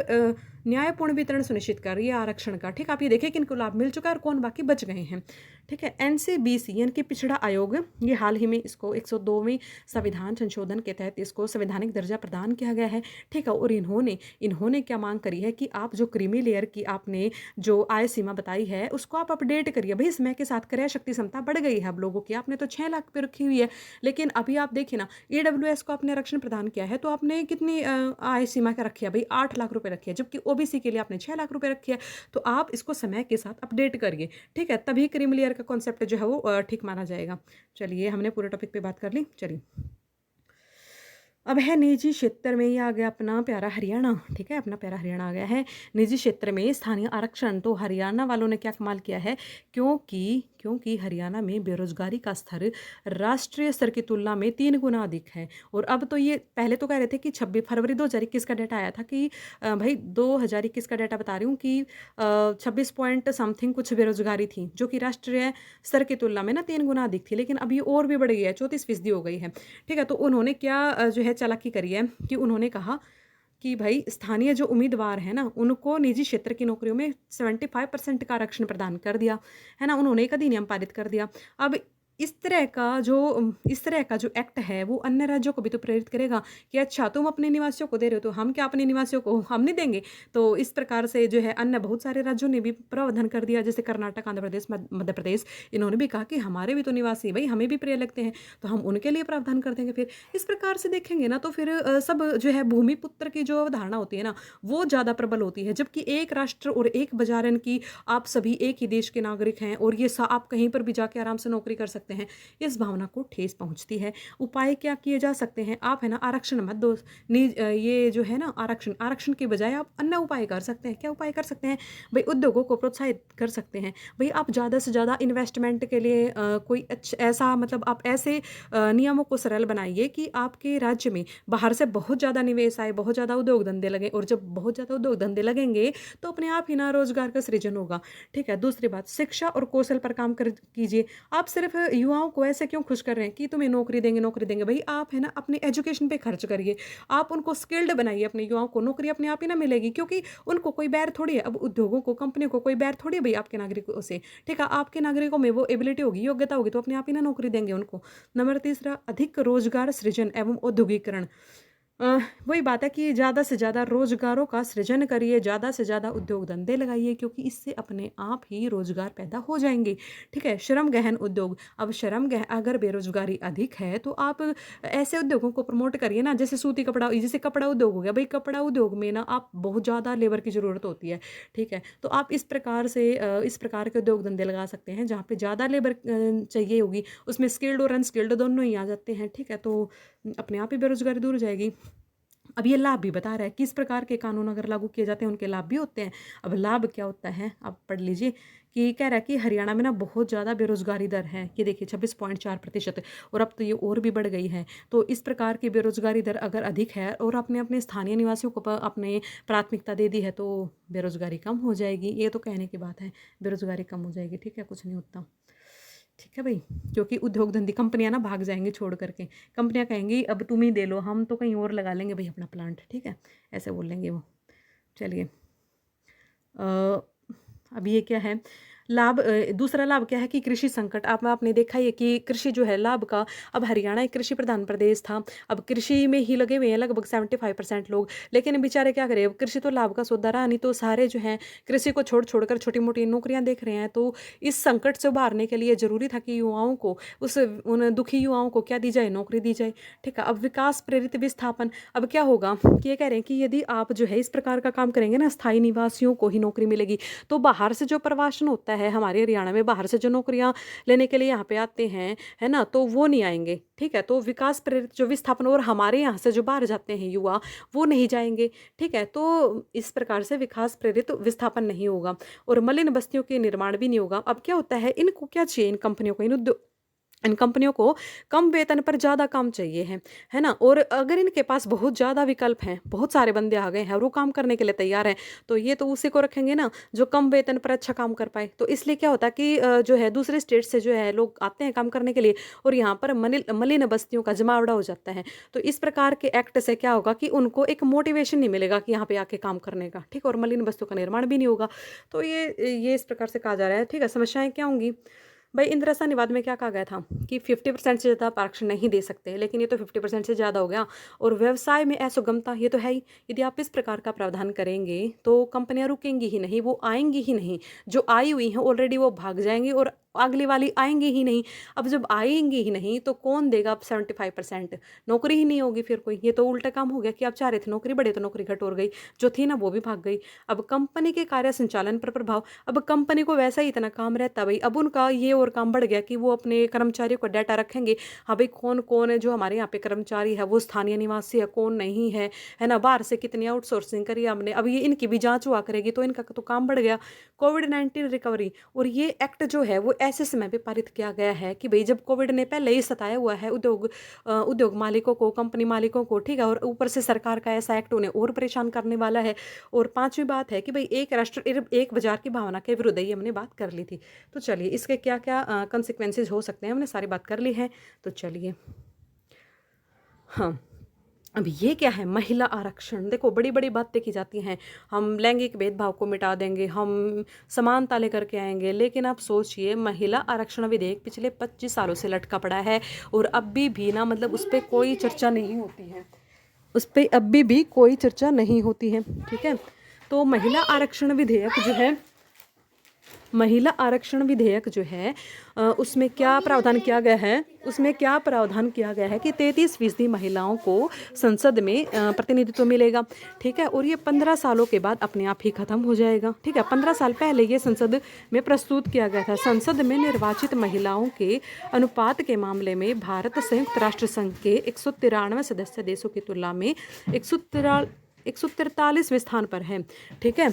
न्यायपूर्ण वितरण सुनिश्चित कर रही है आरक्षण का। ठीक, आप ये देखिए किनको लाभ मिल चुका है और कौन बाकी बच गए हैं। ठीक है? एनसीबीसी यानी कि पिछड़ा आयोग, ये हाल ही में इसको 102वें संविधान संशोधन के तहत इसको संवैधानिक दर्जा प्रदान किया गया है। ठीक है? और इन्होंने क्या मांग करी है कि आप जो क्रीमी लेयर की आपने जो आय सीमा बताई है उसको आप अपडेट करिए। भाई समय के साथ क्रय शक्ति क्षमता बढ़ गई है अब लोगों की। आपने तो 6 लाख पे रखी हुई है, लेकिन अभी आप देखिए ना, ईडब्ल्यूएस को आपने आरक्षण प्रदान किया है तो आपने कितनी आय सीमा का रखी है? भाई 8 लाख रुपए रखी है, जबकि ओबीसी के लिए आपने 6 लाख रुपए रखी है। तो आप इसको समय के साथ अपडेट करिए। ठीक है? तभी क्रीमी लेयर का कॉन्सेप्ट जो है वो ठीक माना जाएगा। चलिए, हमने पूरे टॉपिक पे बात कर ली। चलिए, अब है निजी क्षेत्र में, ये आ गया अपना प्यारा हरियाणा। ठीक है? अपना प्यारा हरियाणा आ गया है निजी क्षेत्र में स्थानीय आरक्षण। तो हरियाणा वालों ने क्या कमाल किया है, क्योंकि हरियाणा में बेरोजगारी का स्तर राष्ट्रीय स्तर की तुलना में 3 गुना अधिक है। और अब तो ये पहले तो कह रहे थे कि 26 फरवरी 2021 का डाटा आया था कि भाई 2021 का डाटा बता रही हूँ कि 26 पॉइंट समथिंग कुछ बेरोजगारी थी, जो कि राष्ट्रीय स्तर की तुलना में ना 3 गुना अधिक थी। लेकिन अब ये और भी बढ़ गई है, 34% हो गई है। ठीक है? तो उन्होंने क्या जो है चालाकी करी है कि उन्होंने कहा कि भाई स्थानीय जो उम्मीदवार हैं ना, उनको निजी क्षेत्र की नौकरियों में 75% का आरक्षण प्रदान कर दिया है ना। उन्होंने एक अधिनियम पारित कर दिया। अब इस तरह का जो एक्ट है वो अन्य राज्यों को भी तो प्रेरित करेगा कि अच्छा तुम अपने निवासियों को दे रहे हो तो हम क्या अपने निवासियों को हम नहीं देंगे। तो इस प्रकार से जो है अन्य बहुत सारे राज्यों ने भी प्रावधान कर दिया, जैसे कर्नाटक, आंध्र प्रदेश, मध्य प्रदेश। इन्होंने भी कहा कि हमारे भी तो निवासी भाई हमें भी प्रिय लगते हैं, तो हम उनके लिए प्रावधान कर देंगे। फिर इस प्रकार से देखेंगे ना तो फिर सब जो है भूमिपुत्र की जो अवधारणा होती है ना वो ज़्यादा प्रबल होती है। जबकि एक राष्ट्र और एक बाजारन की आप सभी एक ही देश के नागरिक हैं और ये आप कहीं पर भी जाके आराम से नौकरी कर सकते हैं, इस भावना को ठेस पहुंचती है। उपाय क्या किए जा सकते हैं? आप है ना आरक्षण मत दो, ये जो है ना आरक्षण के बजाय आप अन्य उपाय कर सकते हैं। क्या उपाय कर सकते हैं? भाई उद्योगों को प्रोत्साहित कर सकते हैं। भाई आप ज़्यादा से ज़्यादा इन्वेस्टमेंट के लिए कोई ऐसा मतलब आप ऐसे नियमों को सरल बनाइए कि आपके राज्य में बाहर से बहुत ज़्यादा निवेश आए, बहुत ज़्यादा उद्योग धंधे लगे, और जब बहुत ज़्यादा उद्योग धंधे लगेंगे तो अपने आप ही ना रोजगार का सृजन होगा। ठीक है? दूसरी बात, शिक्षा और कौशल पर काम कर कीजिए। आप सिर्फ युवाओं को ऐसे क्यों खुश कर रहे हैं कि तुम्हें नौकरी देंगे? भाई आप है ना अपने एजुकेशन पे खर्च करिए, आप उनको स्किल्ड बनाइए। अपने युवाओं को नौकरी अपने आप ही ना मिलेगी, क्योंकि उनको कोई बैर थोड़ी है। अब उद्योगों को, कंपनियों को कोई बैर थोड़ी है भाई आपके नागरिकों से। ठीक है? आपके नागरिकों में वो एबिलिटी होगी, योग्यता होगी, तो अपने आप ही ना नौकरी देंगे उनको। नंबर तीसरा, अधिक रोजगार सृजन एवं औद्योगिकरण। वही बात है कि ज़्यादा से ज़्यादा रोज़गारों का सृजन करिए, ज़्यादा से ज़्यादा उद्योग धंधे लगाइए, क्योंकि इससे अपने आप ही रोज़गार पैदा हो जाएंगे। ठीक है, श्रम गहन उद्योग। अब श्रम गह अगर बेरोजगारी अधिक है तो आप ऐसे उद्योगों को प्रमोट करिए ना, जैसे सूती कपड़ा, जैसे कपड़ा उद्योग हो गया भाई, कपड़ा उद्योग में ना आप बहुत ज़्यादा लेबर की ज़रूरत होती है। ठीक है, तो आप इस प्रकार से इस प्रकार के उद्योग धंधे लगा सकते हैं जहाँ पे ज़्यादा लेबर चाहिए होगी, उसमें स्किल्ड और अनस्किल्ड दोनों ही आ जाते हैं। ठीक है, तो अपने आप ही बेरोजगारी दूर हो जाएगी। अब ये लाभ भी बता रहा है किस प्रकार के कानून अगर लागू किए जाते हैं उनके लाभ भी होते हैं। अब लाभ क्या होता है आप पढ़ लीजिए, कि कह रहा है कि हरियाणा में ना बहुत ज़्यादा बेरोजगारी दर है, ये देखिए 26.4%, और अब तो ये और भी बढ़ गई है। तो इस प्रकार की बेरोजगारी दर अगर अधिक है और आपने अपने स्थानीय निवासियों को अपने प्राथमिकता दे दी है तो बेरोजगारी कम हो जाएगी। ये तो कहने की बात है, बेरोजगारी कम हो जाएगी। ठीक है, कुछ नहीं होता। ठीक है भाई, क्योंकि उद्योग धंधे कंपनियां ना भाग जाएंगी छोड़ करके, कंपनियां कहेंगी अब तुम ही दे लो, हम तो कहीं और लगा लेंगे भाई अपना प्लांट। ठीक है, ऐसे बोलेंगे वो। चलिए, अब ये क्या है लाभ, दूसरा लाभ क्या है कि कृषि संकट। आपने देखा ही है कि कृषि जो है लाभ का, अब हरियाणा एक कृषि प्रधान प्रदेश था, अब कृषि में ही लगे हुए हैं लगभग 75% लोग, लेकिन बेचारे क्या करें, अब कृषि तो लाभ का सौदा रहा नहीं, तो सारे जो हैं कृषि को छोड़ छोड़ कर छोटी मोटी नौकरियां देख रहे हैं। तो इस संकट से उभारने के लिए जरूरी था कि युवाओं को, उन दुखी युवाओं को क्या दी जाए, नौकरी दी जाए। ठीक है, अब विकास प्रेरित विस्थापन। अब क्या होगा कि ये कह रहे हैं कि यदि आप जो है इस प्रकार का काम करेंगे ना, स्थायी निवासियों को ही नौकरी मिलेगी, तो बाहर से जो प्रवासन होता है हमारे हरियाणा में, बाहर से जो नौकरियां लेने के लिए यहाँ पे आते हैं, है ना, तो वो नहीं आएंगे। ठीक है, तो विकास प्रेरित जो विस्थापन, और हमारे यहाँ से जो बाहर जाते हैं युवा वो नहीं जाएंगे। ठीक है, तो इस प्रकार से विकास प्रेरित विस्थापन नहीं होगा और मलिन बस्तियों के निर्माण भी नहीं होगा। अब क्या होता है, इनको क्या चाहिए, इन कंपनियों को, इन कंपनियों को कम वेतन पर ज़्यादा काम चाहिए है ना। और अगर इनके पास बहुत ज़्यादा विकल्प हैं, बहुत सारे बंदे आ गए हैं और वो काम करने के लिए तैयार हैं, तो ये तो उसी को रखेंगे ना जो कम वेतन पर अच्छा काम कर पाए। तो इसलिए क्या होता है कि जो है दूसरे स्टेट से जो है लोग आते हैं काम करने के लिए, और यहाँ पर मलिन बस्तियों का जमावड़ा हो जाता है। तो इस प्रकार के एक्ट से क्या होगा कि उनको एक मोटिवेशन नहीं मिलेगा कि यहाँ पे आके काम करने का। ठीक, और मलिन बस्तियों का निर्माण भी नहीं होगा। तो ये इस प्रकार से कहा जा रहा है। ठीक है, समस्याएं क्या होंगी भाई, इंदिरा निवाद में क्या कहा गया था कि 50% से ज़्यादा आरक्षण नहीं दे सकते, लेकिन ये तो 50% से ज़्यादा हो गया। और व्यवसाय में असुगमता, ये तो है ही, यदि आप इस प्रकार का प्रावधान करेंगे तो कंपनियां रुकेंगी ही नहीं, वो आएंगी ही नहीं। जो आई हुई हैं ऑलरेडी वो भाग जाएंगी और अगली वाली आएंगी ही नहीं। अब जब आएंगी ही नहीं तो कौन देगा, अब 75% नौकरी ही नहीं होगी फिर कोई। ये तो उल्टा काम हो गया कि आप चाह रहे थे नौकरी बढ़े तो नौकरी घट और गई, जो थी ना वो भी भाग गई। अब कंपनी के कार्य संचालन पर प्रभाव, अब कंपनी को वैसा ही इतना काम रहता भाई, अब उनका ये और काम बढ़ गया कि वो अपने कर्मचारियों को डाटा रखेंगे, हाँ भाई कौन कौन है जो हमारे यहाँ पे कर्मचारी है वो स्थानीय निवासी है, कौन नहीं है ना, बाहर से कितनी आउटसोर्सिंग करी हमने, अब ये इनकी भी जांच हुआ करेगी, तो इनका तो काम बढ़ गया। कोविड-19 रिकवरी, और ये एक्ट जो है वो ऐसे समय पे पारित किया गया है कि भाई जब कोविड ने पहले ही सताया हुआ है उद्योग मालिकों को, कंपनी मालिकों को। ठीक है, और ऊपर से सरकार का ऐसा एक्ट उन्हें और परेशान करने वाला है। और पांचवी बात है कि भाई एक राष्ट्र एक बाजार की भावना के विरुद्ध, ये हमने बात कर ली थी। तो चलिए इसके क्या क्या कंसिक्वेंसेज हो सकते हैं हमने सारी बात कर ली है। तो चलिए, हाँ, अब ये क्या है, महिला आरक्षण। देखो बड़ी बड़ी बातें की जाती हैं, हम लैंगिक भेदभाव को मिटा देंगे, हम समानता लेकर के आएंगे, लेकिन आप सोचिए महिला आरक्षण विधेयक पिछले 25 सालों से लटका पड़ा है और अभी भी ना, मतलब उस पर कोई चर्चा नहीं होती है, उस पर अभी भी कोई चर्चा नहीं होती है। ठीक है, तो महिला आरक्षण विधेयक जो है, महिला आरक्षण विधेयक जो है उसमें क्या प्रावधान किया गया है, उसमें क्या प्रावधान किया गया है कि 33% महिलाओं को संसद में प्रतिनिधित्व मिलेगा। ठीक है, और ये 15 सालों के बाद अपने आप ही खत्म हो जाएगा। ठीक है, 15 साल पहले ये संसद में प्रस्तुत किया गया था। संसद में निर्वाचित महिलाओं के अनुपात के मामले में भारत संयुक्त राष्ट्र संघ के 193 सदस्य देशों की तुलना में 143वें स्थान पर है। ठीक है,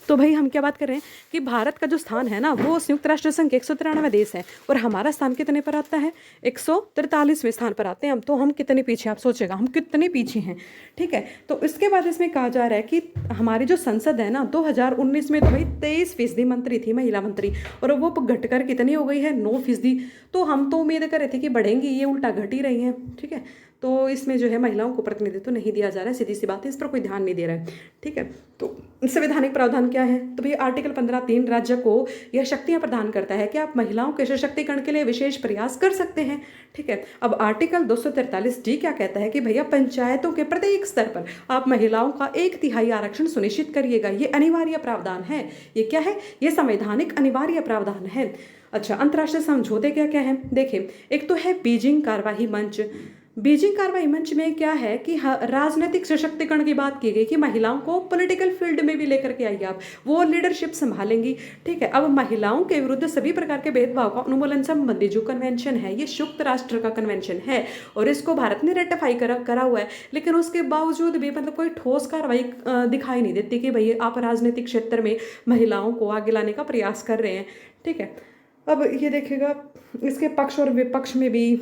तो भाई हम क्या बात कर रहे हैं कि भारत का जो स्थान है ना वो संयुक्त राष्ट्र संघ के 193 देश है, और हमारा स्थान कितने पर आता है, 143वें स्थान पर आते हैं हम। तो हम कितने पीछे, आप सोचेगा हम कितने पीछे हैं। ठीक है, तो इसके बाद इसमें कहा जा रहा है कि हमारी जो संसद है ना 2019 में तो भाई 23% मंत्री थी, महिला मंत्री, और वो घटकर कितनी हो गई है, 9%। तो हम तो उम्मीद कर रहे थे कि बढ़ेंगी, ये उल्टा घट ही रही है। ठीक है, तो इसमें जो है महिलाओं को प्रतिनिधित्व नहीं दिया जा रहा है, सीधी सी बात है, इस पर कोई ध्यान नहीं दे रहा है। ठीक है, तो संवैधानिक प्रावधान क्या है? तो भैया आर्टिकल 15(3) राज्य को यह शक्तियां प्रदान करता है कि आप महिलाओं के सशक्तिकरण के लिए विशेष प्रयास कर सकते हैं। ठीक है, अब आर्टिकल 243D क्या कहता है कि भैया पंचायतों के प्रत्येक स्तर पर आप महिलाओं का 1/3 आरक्षण सुनिश्चित करिएगा। ये अनिवार्य प्रावधान है। ये क्या है? ये संवैधानिक अनिवार्य प्रावधान है। अच्छा, अंतर्राष्ट्रीय समझौते क्या क्या है? देखिए, एक तो है बीजिंग कार्यवाही मंच। बीजिंग कार्यवाही मंच में क्या है कि राजनीतिक सशक्तिकरण की बात की गई कि महिलाओं को पॉलिटिकल फील्ड में भी लेकर के आइए आप, वो लीडरशिप संभालेंगी। ठीक है, अब महिलाओं के विरुद्ध सभी प्रकार के भेदभाव का उन्मूलन संबंधी जो कन्वेंशन है, ये संयुक्त राष्ट्र का कन्वेंशन है और इसको भारत ने रेटिफाई करा हुआ है। लेकिन उसके बावजूद भी मतलब कोई ठोस कार्रवाई दिखाई नहीं देती कि भाई आप राजनीतिक क्षेत्र में महिलाओं को आगे लाने का प्रयास कर रहे हैं। ठीक है, अब ये देखिएगा इसके पक्ष और विपक्ष में भी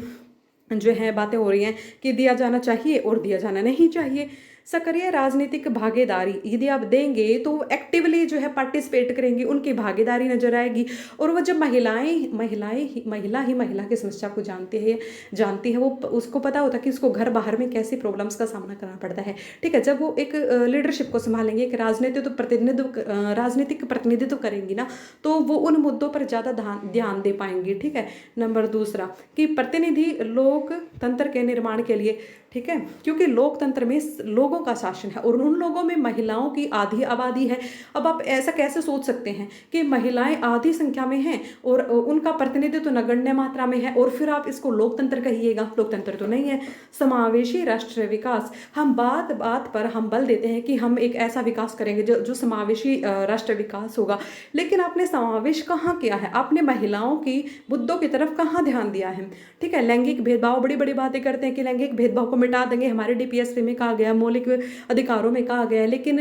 जो है बातें हो रही हैं कि दिया जाना चाहिए और दिया जाना नहीं चाहिए। सक्रिय राजनीतिक भागीदारी यदि आप देंगे तो एक्टिवली जो है पार्टिसिपेट करेंगी, उनकी भागीदारी नजर आएगी। और वो जब महिला की समस्या को जानती है वो उसको पता होता है कि उसको घर बाहर में कैसी प्रॉब्लम्स का सामना करना पड़ता है। ठीक है, जब वो एक लीडरशिप को संभालेंगे, एक राजनीतिक प्रतिनिधित्व करेंगी ना, तो वो उन मुद्दों पर ज़्यादा ध्यान दे पाएंगी। ठीक है, नंबर दूसरा कि प्रतिनिधि लोकतंत्र के निर्माण के लिए, ठीक है, क्योंकि लोकतंत्र में लोगों का शासन है और उन लोगों में महिलाओं की आधी आबादी है। अब आप ऐसा कैसे सोच सकते हैं कि महिलाएं आधी संख्या में हैं और उनका प्रतिनिधित्व नगण्य मात्रा में है और फिर आप इसको लोकतंत्र कहिएगा? लोकतंत्र तो नहीं है। समावेशी राष्ट्रीय विकास, हम बात बात पर हम बल देते हैं कि हम एक ऐसा विकास करेंगे जो समावेशी राष्ट्रीय विकास होगा, लेकिन आपने समावेश कहाँ किया है? आपने महिलाओं की मुद्दों की तरफ कहाँ ध्यान दिया है? ठीक है, लैंगिक भेदभाव, बड़ी बड़ी बातें करते हैं कि लैंगिक भेदभाव को मिटा देंगे, हमारे डीपीएसपी में कहा गया, मौलिक अधिकारों में कहा गया है। लेकिन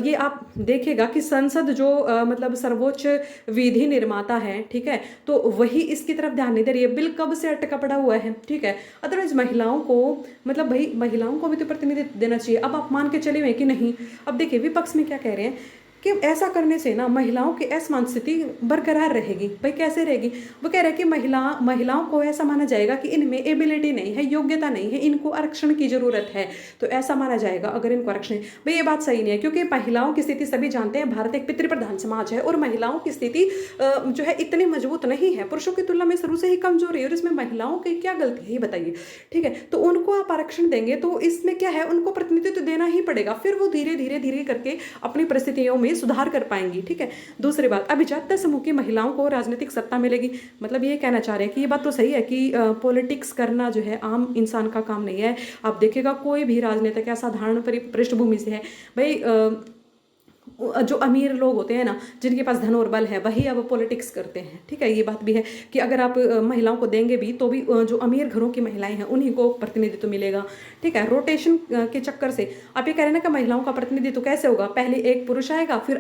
ये आप देखिएगा कि संसद जो मतलब सर्वोच्च विधि निर्माता है, ठीक है, तो वही इसकी तरफ ध्यान नहीं दे रही है। बिल कब से अटका पड़ा हुआ है। ठीक है, अदरवाइज महिलाओं को मतलब भाई महिलाओं को भी तो प्रतिनिधित्व देना चाहिए। अब आप मान के चले हुए कि नहीं। अब देखिए विपक्ष में क्या कह रहे हैं कि ऐसा करने से ना महिलाओं की असमान स्थिति बरकरार रहेगी। भाई कैसे रहेगी? वो कह रहे हैं कि महिलाओं को ऐसा माना जाएगा कि इनमें एबिलिटी नहीं है, योग्यता नहीं है, इनको आरक्षण की जरूरत है, तो ऐसा माना जाएगा अगर इनको आरक्षण। भाई ये बात सही नहीं है, क्योंकि महिलाओं की स्थिति सभी जानते हैं, भारत एक पितृप्रधान समाज है और महिलाओं की स्थिति जो है इतनी मजबूत नहीं है, पुरुषों की तुलना में शुरू से ही कमजोर है। और इसमें महिलाओं की क्या गलती है ये बताइए? ठीक है, तो उनको आप आरक्षण देंगे तो इसमें क्या है, उनको प्रतिनिधित्व देना ही पड़ेगा, फिर वो धीरे धीरे करके अपनी परिस्थितियों में सुधार कर पाएंगी। ठीक है, दूसरी बात, अभिजात समूह की महिलाओं को राजनीतिक सत्ता मिलेगी। मतलब ये कहना चाह रहे हैं कि ये बात तो सही है कि पॉलिटिक्स करना जो है आम इंसान का काम नहीं है। आप देखिएगा कोई भी राजनीतिक या साधारण पृष्ठभूमि से है, भाई जो अमीर लोग होते हैं ना, जिनके पास धन और बल है, वही अब पॉलिटिक्स करते हैं। ठीक है, ये बात भी है कि अगर आप महिलाओं को देंगे भी तो भी जो अमीर घरों की महिलाएं हैं उन्हीं को प्रतिनिधित्व मिलेगा। ठीक है, रोटेशन के चक्कर से आप ये कह रहे हैं ना कि महिलाओं का प्रतिनिधित्व कैसे होगा? पहले एक पुरुष आएगा, फिर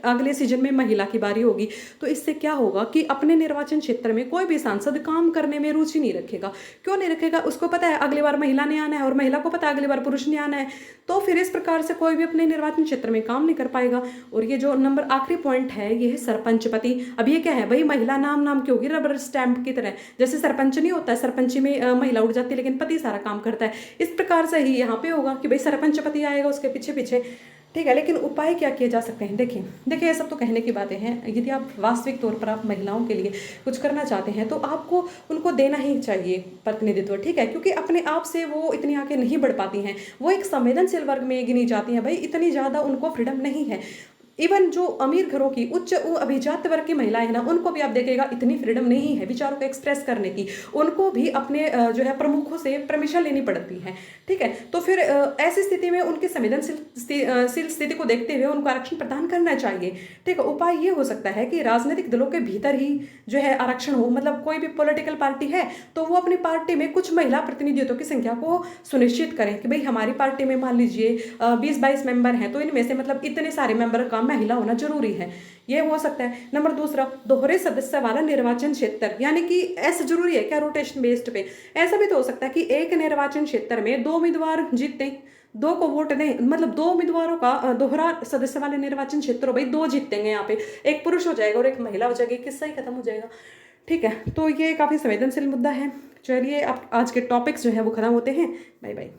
अगले सीजन में महिला की बारी होगी। तो इससे क्या होगा कि अपने निर्वाचन क्षेत्र में कोई भी सांसद काम करने में रुचि नहीं रखेगा। क्यों नहीं रखेगा? उसको पता है अगली बार महिला ने आना है और महिला को पता है अगली बार पुरुष ने आना है, तो फिर इस प्रकार से कोई भी अपने निर्वाचन क्षेत्र में काम नहीं कर पाएगा। और ये जो नंबर आखिरी पॉइंट है ये है सरपंच पति। अब ये क्या है भाई? महिला नाम की होगी रबर स्टैंप की तरह, जैसे सरपंच नहीं होता है, सरपंची में महिला उठ जाती है लेकिन पति सारा काम करता है, इस प्रकार से ही यहाँ पे होगा कि भाई सरपंच पति आएगा उसके पीछे पीछे। ठीक है, लेकिन उपाय क्या किए जा सकते हैं? देखिए ये सब तो कहने की बातें हैं। यदि आप वास्तविक तौर पर आप महिलाओं के लिए कुछ करना चाहते हैं तो आपको उनको देना ही चाहिए प्रतिनिधित्व। ठीक है, क्योंकि अपने आप से वो इतनी आगे नहीं बढ़ पाती हैं, वो एक संवेदनशील वर्ग में गिनी जाती हैं। भाई इतनी ज़्यादा उनको फ्रीडम नहीं है। इवन जो अमीर घरों की उच्च अभिजात वर्ग की महिलाएं हैं ना, उनको भी आप देखिएगा इतनी फ्रीडम नहीं है विचारों को एक्सप्रेस करने की, उनको भी अपने जो है प्रमुखों से परमिशन लेनी पड़ती है। ठीक है, तो फिर ऐसी स्थिति में उनकी संवेदनशील स्थिति को देखते हुए उनको आरक्षण प्रदान करना चाहिए। ठीक है, उपाय ये हो सकता है कि राजनीतिक दलों के भीतर ही जो है आरक्षण हो। मतलब कोई भी पॉलिटिकल पार्टी है तो वो अपनी पार्टी में कुछ महिला प्रतिनिधित्व की संख्या को सुनिश्चित करें कि भाई हमारी पार्टी में मान लीजिए 20-22 मेंबर हैं, तो इनमें से मतलब इतने सारे मेंबर का महिला होना जरूरी है। ये हो सकता है। नंबर दूसरा, दोहरे सदस्य वाला निर्वाचन क्षेत्र, यानी कि ऐसा जरूरी है क्या रोटेशन बेस्ड पे? ऐसा भी तो हो सकता है कि एक निर्वाचन क्षेत्र में 2 उम्मीदवार जीतते, 2 को वोट दें, मतलब 2 उम्मीदवारों का दोहरा सदस्य वाले निर्वाचन क्षेत्र हो, भाई 2 जीतेंगे, यहाँ पे एक पुरुष हो जाएगा और एक महिला हो जाएगी, किस्सा ही खत्म हो जाएगा। ठीक है, तो ये काफ़ी संवेदनशील मुद्दा है। चलिए अब आज के टॉपिक्स जो है वो ख़त्म होते हैं। Bye bye.